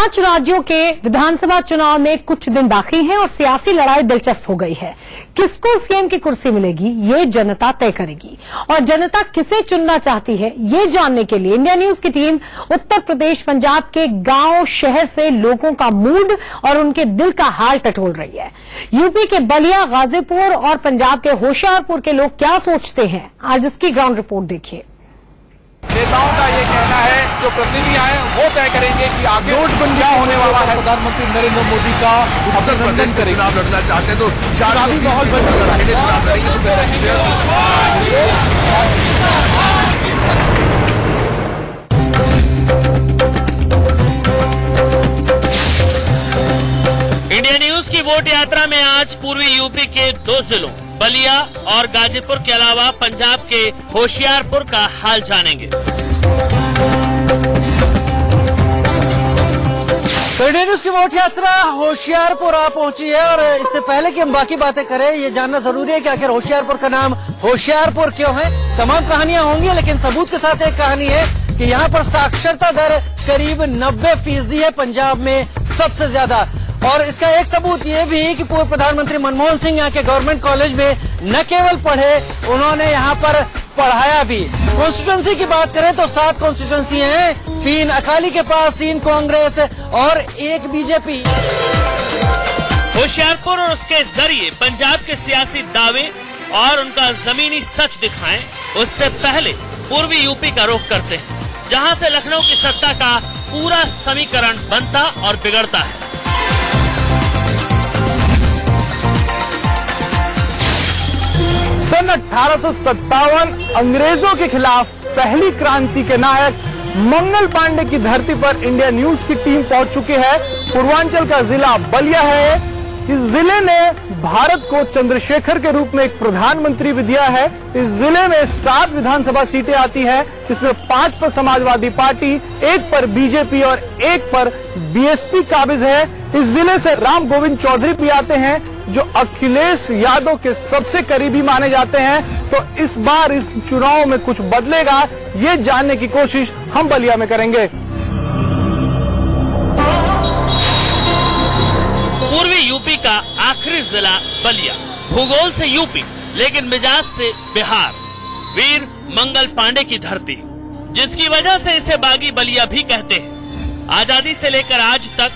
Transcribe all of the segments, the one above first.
5 राज्यों के विधानसभा चुनाव में कुछ दिन बाकी हैं और सियासी लड़ाई दिलचस्प हो गई है। किसको सीएम की कुर्सी मिलेगी, ये जनता तय करेगी और जनता किसे चुनना चाहती है, ये जानने के लिए इंडिया न्यूज की टीम उत्तर प्रदेश, पंजाब के गांव शहर से लोगों का मूड और उनके दिल का हाल टटोल रही है। यूपी के बलिया, गाजीपुर और पंजाब के होशियारपुर के लोग क्या सोचते हैं, आज इसकी ग्राउंड रिपोर्ट देखिए। नेताओं का ये कहना है, जो प्रतिनिधि आए वो तय करेंगे कि आगे नोटबंदी क्या होने वाला है। प्रधानमंत्री नरेंद्र मोदी का उत्तर प्रदेश में चुनाव लड़ना चाहते तो चुनावी माहौल बन चुका है। चुनाव लड़ेंगे तो इंडिया न्यूज की वोट यात्रा में आज पूर्वी यूपी के 2 जिलों बलिया और गाजीपुर के अलावा पंजाब के होशियारपुर का हाल जानेंगे। तो इंडिया न्यूज की वोट यात्रा होशियारपुर आ पहुंची है और इससे पहले कि हम बाकी बातें करें, ये जानना जरूरी है कि आखिर होशियारपुर का नाम होशियारपुर क्यों है। तमाम कहानियां होंगी, लेकिन सबूत के साथ एक कहानी है कि यहाँ पर साक्षरता दर करीब 90% है, पंजाब में सबसे ज्यादा। और इसका एक सबूत ये भी कि पूर्व प्रधानमंत्री मनमोहन सिंह यहाँ के गवर्नमेंट कॉलेज में न केवल पढ़े, उन्होंने यहाँ पर पढ़ाया भी। कॉन्स्टिट्यूंसी की बात करें तो 7 कॉन्स्टिट्यूंसी हैं, 3 अकाली के पास, 3 कांग्रेस और 1 बीजेपी। होशियारपुर और उसके जरिए पंजाब के सियासी दावे और उनका जमीनी सच दिखाएं, उससे पहले पूर्वी यूपी का रुख करते हैं, जहां से लखनऊ की सत्ता का पूरा समीकरण बनता और बिगड़ता है। सन 1857 अंग्रेजों के खिलाफ पहली क्रांति के नायक मंगल पांडे की धरती पर इंडिया न्यूज की टीम पहुंच चुकी है। पूर्वांचल का जिला बलिया है। इस जिले ने भारत को चंद्रशेखर के रूप में एक प्रधानमंत्री भी दिया है। इस जिले में 7 विधानसभा सीटें आती हैं, जिसमें 5 पर समाजवादी पार्टी, 1 पर बीजेपी और 1 पर बीएसपी काबिज है। इस जिले से राम गोविंद चौधरी भी आते हैं, जो अखिलेश यादव के सबसे करीबी माने जाते हैं। तो इस बार इस चुनाव में कुछ बदलेगा, ये जानने की कोशिश हम बलिया में करेंगे। पूर्वी यूपी का आखिरी जिला बलिया, भूगोल से यूपी लेकिन मिजाज से बिहार। वीर मंगल पांडे की धरती, जिसकी वजह से इसे बागी बलिया भी कहते हैं। आजादी से लेकर आज तक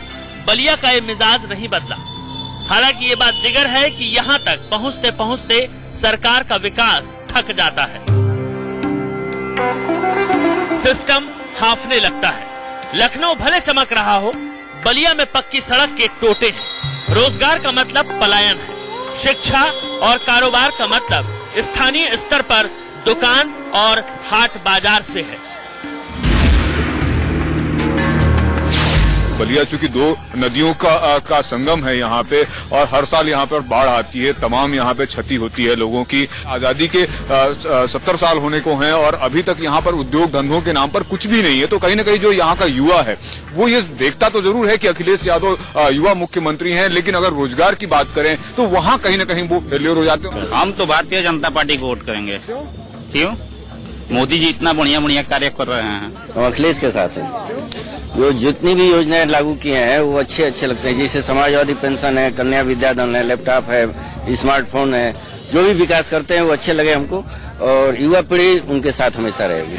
बलिया का ये मिजाज नहीं बदला। हालांकि ये बात दिगर है कि यहाँ तक पहुँचते पहुँचते सरकार का विकास थक जाता है, सिस्टम हाफने लगता है। लखनऊ भले चमक रहा हो, बलिया में पक्की सड़क के टोटे हैं। रोजगार का मतलब पलायन है, शिक्षा और कारोबार का मतलब स्थानीय स्तर पर दुकान और हाट बाजार से है। बलिया चूंकि 2 नदियों का संगम है यहाँ पे, और हर साल यहाँ पर बाढ़ आती है, तमाम यहाँ पे क्षति होती है लोगों की। आजादी के 70 साल होने को हैं और अभी तक यहाँ पर उद्योग धंधों के नाम पर कुछ भी नहीं है। तो कहीं न कहीं जो यहाँ का युवा है वो ये देखता तो जरूर है कि अखिलेश यादव युवा मुख्यमंत्री हैं, लेकिन अगर रोजगार की बात करें तो वहाँ कहीं न कहीं वो फेल्योर हो जाते हैं। हम तो भारतीय जनता पार्टी को वोट करेंगे। क्यों? मोदी जी इतना बढ़िया कार्य कर रहे हैं। अखिलेश के साथ है, जो जितनी भी योजनाएं लागू किए हैं वो अच्छे लगते हैं। जैसे समाजवादी पेंशन है, कन्या विद्याधन है, लैपटॉप है, स्मार्टफोन है, जो भी विकास करते हैं वो अच्छे लगे हमको, और युवा पीढ़ी उनके साथ हमेशा रहेगी।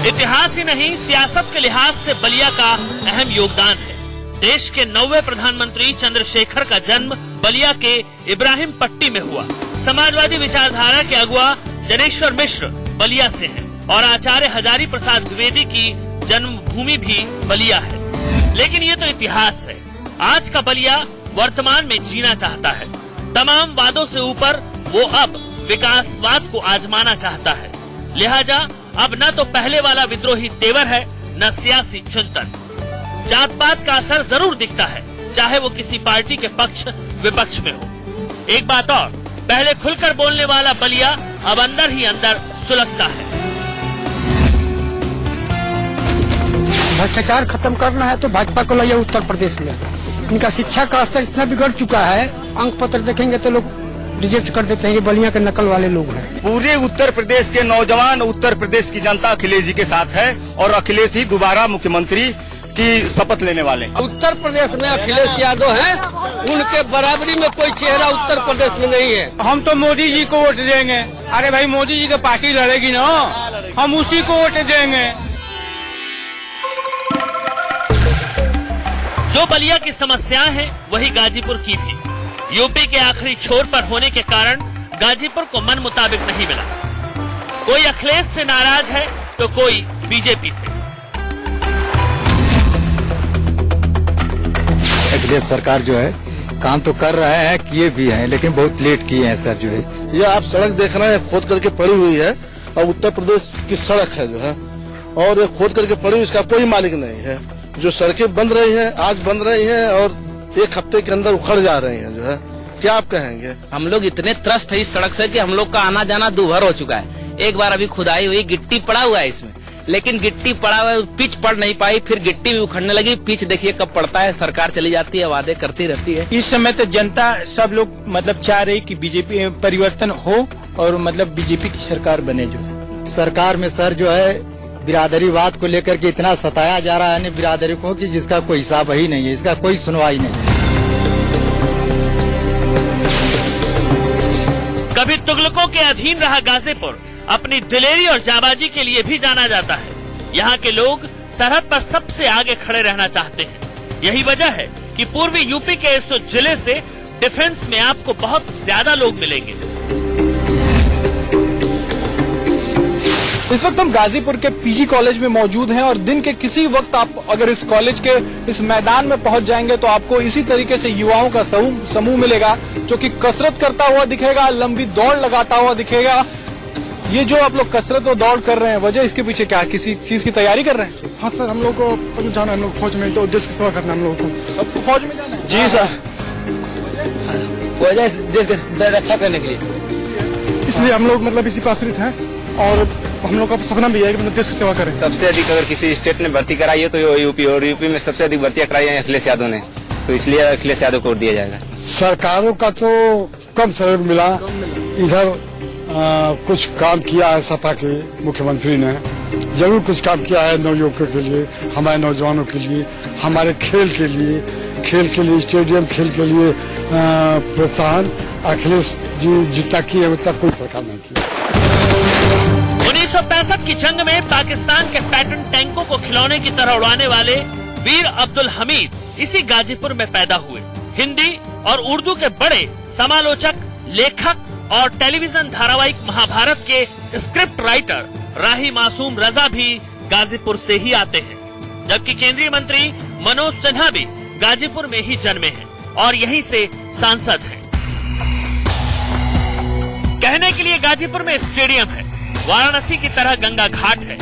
इतिहास ही नहीं, सियासत के लिहाज से बलिया का अहम योगदान है। देश के 9वें प्रधानमंत्री चंद्रशेखर का जन्म बलिया के इब्राहिम पट्टी में हुआ। समाजवादी विचारधारा के अगुआ जनेश्वर मिश्र बलिया से हैं और आचार्य हजारी प्रसाद द्विवेदी की जन्मभूमि भी बलिया है। लेकिन ये तो इतिहास है। आज का बलिया वर्तमान में जीना चाहता है। तमाम वादों से ऊपर वो अब विकासवाद को आजमाना चाहता है। लिहाजा अब न तो पहले वाला विद्रोही तेवर है, न सियासी चिंतन। जात पात का असर जरूर दिखता है, चाहे वो किसी पार्टी के पक्ष विपक्ष में हो। एक बात और, पहले खुलकर बोलने वाला बलिया अब अंदर ही अंदर सुलगता है। भ्रष्टाचार खत्म करना है तो भाजपा को लाइए उत्तर प्रदेश में। इनका शिक्षा का स्तर इतना बिगड़ चुका है, अंक पत्र देखेंगे तो लोग रिजेक्ट कर देते हैं ये बलिया के नकल वाले लोग हैं। पूरे उत्तर प्रदेश के नौजवान, उत्तर प्रदेश की जनता अखिलेश जी के साथ है और अखिलेश ही दोबारा मुख्यमंत्री की शपथ लेने वाले हैं। उत्तर प्रदेश में अखिलेश यादव हैं, उनके बराबरी में कोई चेहरा उत्तर प्रदेश में नहीं है। हम तो मोदी जी को वोट देंगे। अरे भाई मोदी जी की पार्टी लड़ेगी ना, हम उसी को वोट देंगे। जो बलिया की समस्याएं हैं वही गाजीपुर की भी। यूपी के आखिरी छोर पर होने के कारण गाजीपुर को मन मुताबिक नहीं मिला। कोई अखिलेश से नाराज है तो कोई बीजेपी से। अखिलेश सरकार जो है काम तो कर रहे हैं, किए भी हैं, लेकिन बहुत लेट किए हैं सर। जो है ये आप सड़क देख रहे हैं खोद करके पड़ी हुई है और उत्तर प्रदेश की सड़क है जो है, और ये खोद करके पड़ी हुई, इसका कोई मालिक नहीं है। जो सड़कें बन रही है आज बन रही है और एक हफ्ते के अंदर उखड़ जा रही है जो है, क्या आप कहेंगे? हम लोग इतने त्रस्त है इस सड़क से कि हम लोग का आना जाना दूभर हो चुका है। एक बार अभी खुदाई हुई, गिट्टी पड़ा हुआ है इसमें, लेकिन गिट्टी पड़ा हुआ है, पिच पड़ नहीं पाई, फिर गिट्टी भी उखड़ने लगी। पिच देखिए कब पड़ता है, सरकार चली जाती है, वादे करती रहती है। इस समय तो जनता सब लोग मतलब चाह रही कि बीजेपी परिवर्तन हो और मतलब बीजेपी की सरकार बने। जो है सरकार में सर जो है बिरादरीवाद को लेकर के इतना सताया जा रहा है ना बिरादरी को, कि जिसका कोई हिसाब ही नहीं है, इसका कोई सुनवाई नहीं। कभी तुगलकों के अधीन रहा गाजीपुर अपनी दिलेरी और जाबाजी के लिए भी जाना जाता है। यहाँ के लोग सरहद पर सबसे आगे खड़े रहना चाहते हैं। यही वजह है कि पूर्वी यूपी के इस जिले से डिफेंस में आपको बहुत ज्यादा लोग मिलेंगे। इस वक्त हम गाजीपुर के पीजी कॉलेज में मौजूद हैं और दिन के किसी वक्त आप अगर इस कॉलेज के इस मैदान में पहुंच जाएंगे तो आपको इसी तरीके से युवाओं का समूह मिलेगा जो कि कसरत करता हुआ दिखेगा, लंबी दौड़ लगाता हुआ दिखेगा। ये जो आप लोग कसरत और दौड़ कर रहे हैं, वजह इसके पीछे क्या, किसी चीज की तैयारी कर रहे हैं? हाँ सर, हम लोग को जाना है, हम लोग फौज में, तो देश की सेवा करना है हम लोग को। सबको फौज में जाना है? जी सर, वजह देश की रक्षा करने के लिए, इसलिए हम लोग मतलब इसी पर आश्रित हैं और हम लोग का सपना भी है कि देश की सेवा करें। सबसे अधिक अगर किसी स्टेट ने भर्ती कराई है तो यूपी, और यूपी में सबसे अधिक भर्तियां कराई है अखिलेश यादव ने, तो इसलिए अखिलेश यादव को वोट दिया जाएगा। सरकारों का तो कम सहयोग मिला, इधर कुछ काम किया है सपा के मुख्यमंत्री ने, जरूर कुछ काम किया है नवयुवकों के लिए, हमारे नौजवानों के लिए, हमारे खेल के लिए स्टेडियम, खेल के लिए प्रोत्साहन अखिलेश जी जितना किए उतना कोई सरकार नहीं किया। 1965 की जंग में पाकिस्तान के पैटर्न टैंकों को खिलौने की तरह उड़ाने वाले वीर अब्दुल हमीद इसी गाजीपुर में पैदा हुए। हिंदी और उर्दू के बड़े समालोचक, लेखक और टेलीविजन धारावाहिक महाभारत के स्क्रिप्ट राइटर राही मासूम रजा भी गाजीपुर से ही आते हैं, जबकि केंद्रीय मंत्री मनोज सिन्हा भी गाजीपुर में ही जन्मे हैं और यहीं से सांसद हैं। कहने के लिए गाजीपुर में स्टेडियम है, वाराणसी की तरह गंगा घाट है,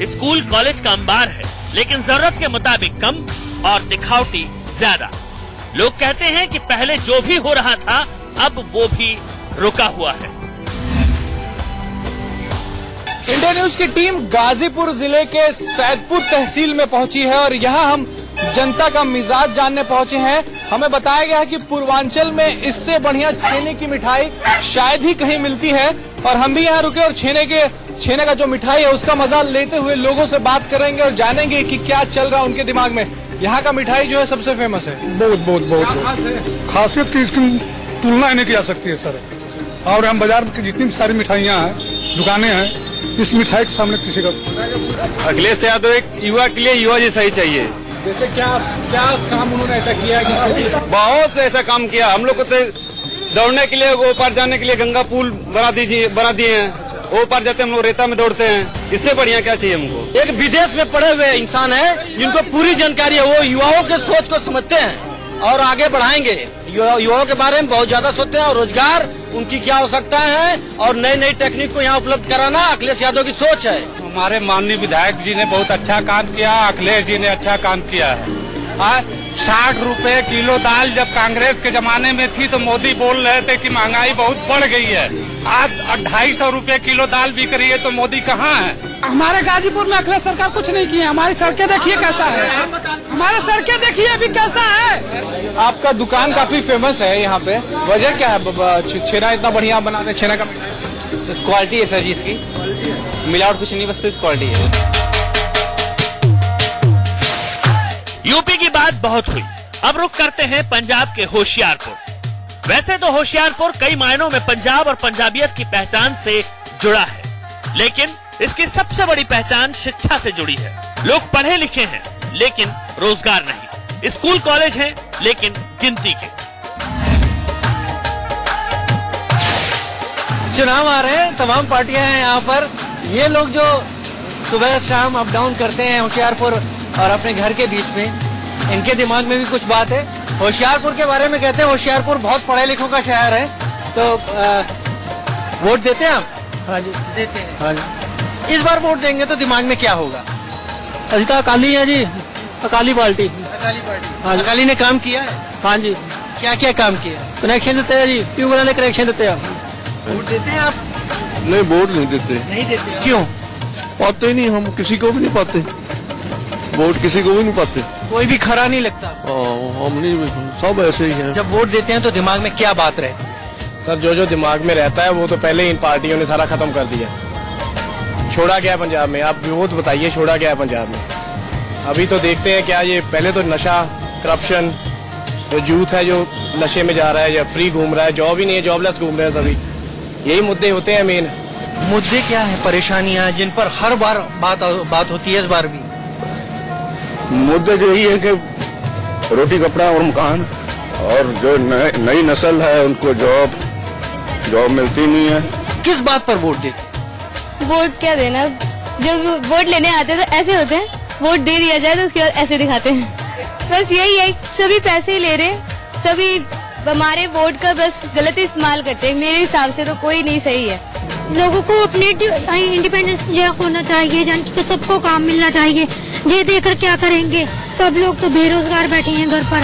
स्कूल कॉलेज का अंबार है, लेकिन जरूरत के मुताबिक कम और दिखावटी ज्यादा। लोग कहते हैं कि पहले जो भी हो रहा था अब वो भी रुका हुआ है। इंडिया न्यूज की टीम गाजीपुर जिले के सैदपुर तहसील में पहुंची है और यहाँ हम जनता का मिजाज जानने पहुंचे हैं। हमें बताया गया है कि पूर्वांचल में इससे बढ़िया छेने की मिठाई शायद ही कहीं मिलती है और हम भी यहाँ रुके और छेने का जो मिठाई है उसका मजा लेते हुए लोगों से बात करेंगे और जानेंगे कि क्या चल रहा है उनके दिमाग में। यहाँ का मिठाई जो है सबसे फेमस है। बहुत खासियत की इसकी तुलना ही नहीं की जा सकती है सर। और हम बाजार में जितनी सारी मिठाइयाँ हैं, दुकानें हैं, इस मिठाई के सामने किसी का। अखिलेश यादव एक युवा के लिए युवा जैसा ही चाहिए। जैसे क्या काम उन्होंने ऐसा किया है? बहुत से ऐसा काम किया। हम लोग को तो दौड़ने के लिए, वो पार जाने के लिए गंगा पुल बना दिए हैं, वो पार जाते हम लोग रेता में दौड़ते हैं। इससे बढ़िया क्या चाहिए हमको? एक विदेश में पढ़े हुए इंसान है जिनको पूरी जानकारी है, वो युवाओं के सोच को समझते हैं और आगे बढ़ाएंगे। युवाओं के बारे में बहुत ज्यादा सोचते हैं और रोजगार उनकी क्या आवश्यकता है और नई नई टेक्निक को यहाँ उपलब्ध कराना अखिलेश यादव की सोच है। हमारे माननीय विधायक जी ने बहुत अच्छा काम किया, अखिलेश जी ने अच्छा काम किया है। 60 रुपए किलो दाल जब कांग्रेस के जमाने में थी तो मोदी बोल रहे थे कि महंगाई बहुत बढ़ गई है। आज 250 रुपए किलो दाल बिक रही है तो मोदी कहाँ है? हमारे गाजीपुर में अखिलेश सरकार कुछ नहीं किया। हमारी सड़कें देखिए कैसा है, हमारे सड़कें देखिए अभी कैसा है। आपका दुकान काफी फेमस है यहाँ पे, वजह क्या है? छेना इतना बढ़िया बनाते हैं, छेना का क्वालिटी है सर जी, इसकी मिलावट कुछ नहीं, बस सिर्फ क्वालिटी है। यूपी की बात बहुत हुई, अब रुख करते हैं पंजाब के होशियारपुर। वैसे तो होशियारपुर कई मायनों में पंजाब और पंजाबियत की पहचान से जुड़ा है, लेकिन इसकी सबसे बड़ी पहचान शिक्षा से जुड़ी है। लोग पढ़े लिखे हैं लेकिन रोजगार नहीं, स्कूल कॉलेज हैं लेकिन गिनती के। चुनाव आ रहे हैं, तमाम पार्टियां हैं यहाँ पर। ये लोग जो सुबह शाम अप डाउन करते हैं होशियारपुर और अपने घर के बीच में, इनके दिमाग में भी कुछ बात है। होशियारपुर के बारे में कहते हैं होशियारपुर बहुत पढ़े लिखों का शहर है। तो वोट देते हैं आप? हाँ जी देते हैं। हाँ जी, इस बार वोट देंगे तो दिमाग में क्या होगा? अभी तो अकाली है जी, अकाली पार्टी। अकाली पार्टी। हाँ, अकाली ने काम किया है? हाँ जी। क्या क्या काम किया? कनेक्शन देते हैं जी, ट्यूबवेल वाले कनेक्शन देते हैं। वोट देते हैं आप? नहीं, वोट नहीं देते। नहीं देते? क्यों? पाते नहीं, हम किसी को भी नहीं पाते वोट, किसी को भी नहीं पाते। कोई भी खरा नहीं लगता? हम नहीं, सब ऐसे ही हैं। जब वोट देते हैं तो दिमाग में क्या बात रहती है? सर जो दिमाग में रहता है वो तो पहले इन पार्टियों ने सारा खत्म कर दिया। छोड़ा क्या है पंजाब में? आप वो तो बताइए, छोड़ा क्या है पंजाब में? अभी तो देखते हैं क्या, ये पहले तो नशा, करप्शन, जो यूथ है जो नशे में जा रहा है या फ्री घूम रहा है, जॉब ही नहीं है, जॉबलेस घूम रहे हैं सभी। यही मुद्दे होते हैं मेन। मुद्दे क्या है, परेशानियां जिन पर हर बार बात होती है, इस बार भी मुद्दे जो यही है कि रोटी कपड़ा और मकान, और जो नई नस्ल है उनको जॉब मिलती नहीं है। किस बात पर वोट देते? वोट क्या देना, जब वोट लेने आते हैं तो ऐसे होते हैं, वोट दे दिया जाए तो उसके बाद ऐसे दिखाते हैं। बस यही है, सभी पैसे ही ले रहे हैं, सभी हमारे वोट का बस गलत इस्तेमाल करते हैं। मेरे हिसाब से तो कोई नहीं सही है। लोगों को अपने इंडिपेंडेंस जो होना चाहिए, जान कि सबको काम मिलना चाहिए। ये देकर क्या करेंगे, सब लोग तो बेरोजगार बैठे हैं घर पर।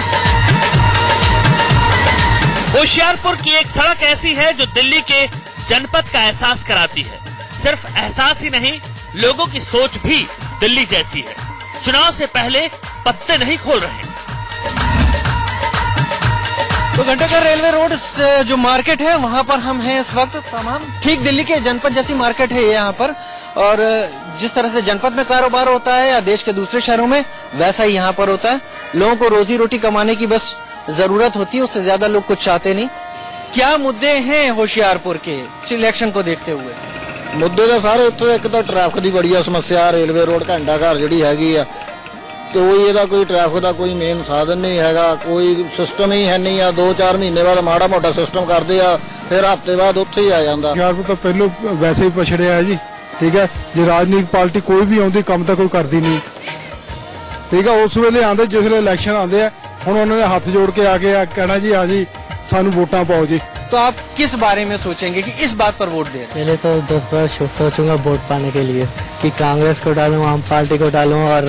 होशियारपुर की एक सड़क ऐसी है जो दिल्ली के जनपद का एहसास कराती है। सिर्फ एहसास ही नहीं, लोगों की सोच भी दिल्ली जैसी है। चुनाव से पहले पत्ते नहीं खोल रहे। तो घंटाघर रेलवे रोड जो मार्केट है वहाँ पर हम हैं इस वक्त। तमाम ठीक दिल्ली के जनपद जैसी मार्केट है यहाँ पर, और जिस तरह से जनपद में कारोबार होता है या देश के दूसरे शहरों में, वैसा ही यहाँ पर होता है। लोगों को रोजी रोटी कमाने की बस जरूरत होती है, उससे ज्यादा लोग कुछ चाहते नहीं। क्या मुद्दे हैं होशियारपुर के इलेक्शन को देखते हुए? मुद्दे तो सारे इतने, एक तो ट्रैफिक की बड़ी समस्या, रेलवे रोड घंटाघर जी हैगी आ, तो ਇਹਦਾ ਕੋਈ ਟ੍ਰੈਫਿਕ ਦਾ ਕੋਈ ਮੇਨ ਸਾਧਨ ਨਹੀਂ ਹੈਗਾ, ਕੋਈ ਸਿਸਟਮ ਹੀ ਹੈ ਨਹੀਂ ਆ। 2-4 ਮਹੀਨੇ ਬਾਅਦ ਮਾੜਾ ਮੋਟਾ ਸਿਸਟਮ ਕਰਦੇ ਆ, ਫਿਰ ਹਫ਼ਤੇ ਬਾਅਦ ਉੱਥੇ ਹੀ ਆ ਜਾਂਦਾ। ਹੁਸ਼ਿਆਰਪੁਰ ਤਾਂ ਪਹਿਲੋਂ ਵੈਸੇ ਹੀ ਪਛੜਿਆ ਹੈ ਜੀ, ਠੀਕ ਹੈ। ਜੇ ਰਾਜਨੀਤਿਕ ਪਾਰਟੀ ਕੋਈ ਵੀ ਆਉਂਦੀ ਕੰਮ ਤਾਂ ਕੋਈ ਕਰਦੀ ਨਹੀਂ, ਠੀਕ ਹੈ। ਉਸ ਵੇਲੇ ਆਉਂਦੇ ਜਿਸ ਵੇਲੇ ਇਲੈਕਸ਼ਨ ਆਉਂਦੇ ਆ, ਹੁਣ ਉਹਨਾਂ ਨੇ ਹੱਥ ਜੋੜ ਕੇ ਆ ਕੇ ਕਹਿਣਾ ਜੀ ਆ ਜੀ ਸਾਨੂੰ ਵੋਟਾਂ ਪਾਓ जी। तो आप किस बारे में सोचेंगे कि इस बात पर वोट दें? पहले तो 10 बार सोचूंगा वोट पाने के लिए कि कांग्रेस को डालूं, आम पार्टी को डालूं और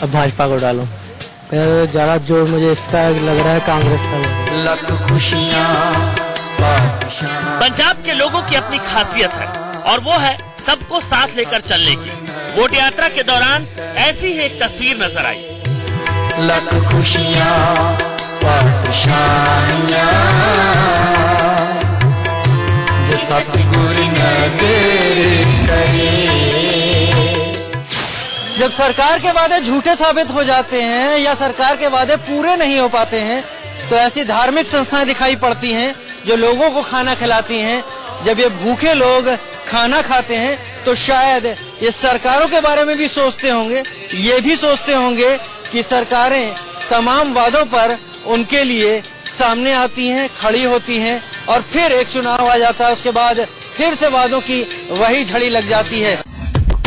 भाजपा को डालूं। पर ज्यादा जोर मुझे इसका लग रहा है कांग्रेस का। लाख खुशियां पंजाब के लोगों की अपनी खासियत है और वो है सबको साथ लेकर चलने की। वोट यात्रा के दौरान ऐसी ही एक तस्वीर नजर आई। लाख खुशियां पातशाहियां जो सतगुरु ने तेरे करे। जब सरकार के वादे झूठे साबित हो जाते हैं या सरकार के वादे पूरे नहीं हो पाते हैं, तो ऐसी धार्मिक संस्थाएं दिखाई पड़ती हैं जो लोगों को खाना खिलाती हैं। जब ये भूखे लोग खाना खाते हैं तो शायद ये सरकारों के बारे में भी सोचते होंगे, ये भी सोचते होंगे कि सरकारें तमाम वादों पर उनके लिए सामने आती हैं, खड़ी होती हैं, और फिर एक चुनाव आ जाता है, उसके बाद फिर से वादों की वही झड़ी लग जाती है।